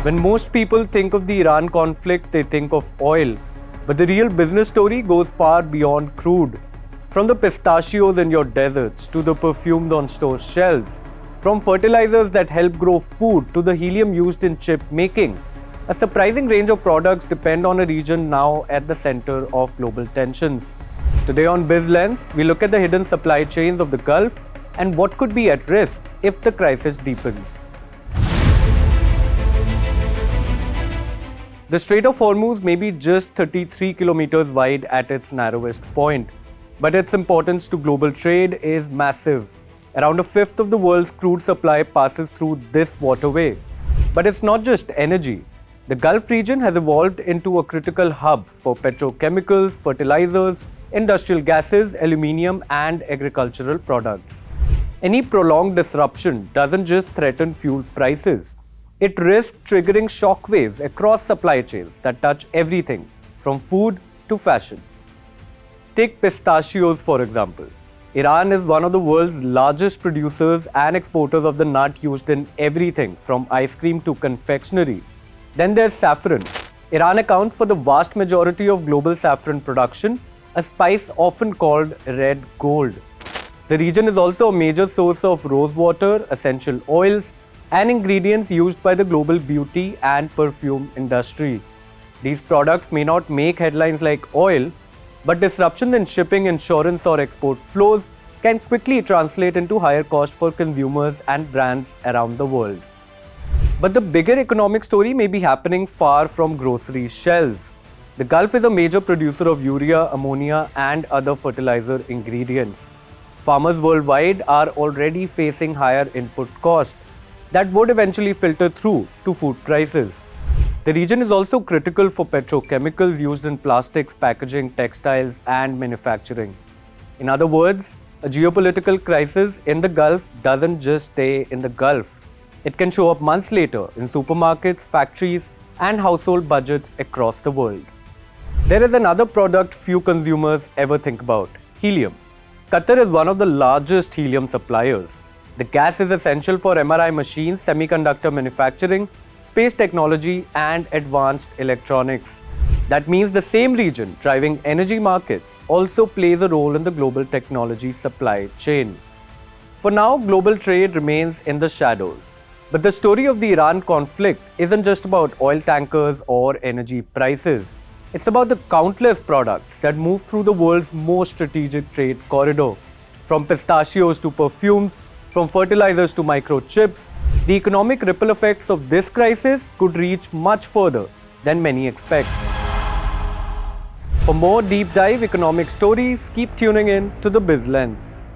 When most people think of the Iran conflict, they think of oil. But the real business story goes far beyond crude. From the pistachios in your deserts to the perfumes on store shelves, from fertilizers that help grow food to the helium used in chip making, a surprising range of products depend on a region now at the center of global tensions. Today on Biz Lens, we look at the hidden supply chains of the Gulf and what could be at risk if the crisis deepens. The Strait of Hormuz may be just 33 kilometers wide at its narrowest point, but its importance to global trade is massive. Around a fifth of the world's crude supply passes through this waterway. But it's not just energy. The Gulf region has evolved into a critical hub for petrochemicals, fertilizers, industrial gases, aluminium, and agricultural products. Any prolonged disruption doesn't just threaten fuel prices. It risks triggering shockwaves across supply chains that touch everything, from food to fashion. Take pistachios, for example. Iran is one of the world's largest producers and exporters of the nut used in everything from ice cream to confectionery. Then there's saffron. Iran accounts for the vast majority of global saffron production, a spice often called red gold. The region is also a major source of rosewater, essential oils, and ingredients used by the global beauty and perfume industry. These products may not make headlines like oil, but disruption in shipping, insurance, or export flows can quickly translate into higher costs for consumers and brands around the world. But the bigger economic story may be happening far from grocery shelves. The Gulf is a major producer of urea, ammonia, and other fertilizer ingredients. Farmers worldwide are already facing higher input costs that would eventually filter through to food prices. The region is also critical for petrochemicals used in plastics, packaging, textiles, and manufacturing. In other words, a geopolitical crisis in the Gulf doesn't just stay in the Gulf. It can show up months later in supermarkets, factories, and household budgets across the world. There is another product few consumers ever think about: helium. Qatar is one of the largest helium suppliers. The gas is essential for MRI machines, semiconductor manufacturing, space technology, and advanced electronics. That means the same region driving energy markets also plays a role in the global technology supply chain. For now, global trade remains in the shadows. But the story of the Iran conflict isn't just about oil tankers or energy prices. It's about the countless products that move through the world's most strategic trade corridor. From pistachios to perfumes, from fertilizers to microchips, the economic ripple effects of this crisis could reach much further than many expect. For more deep dive economic stories, keep tuning in to the Biz Lens.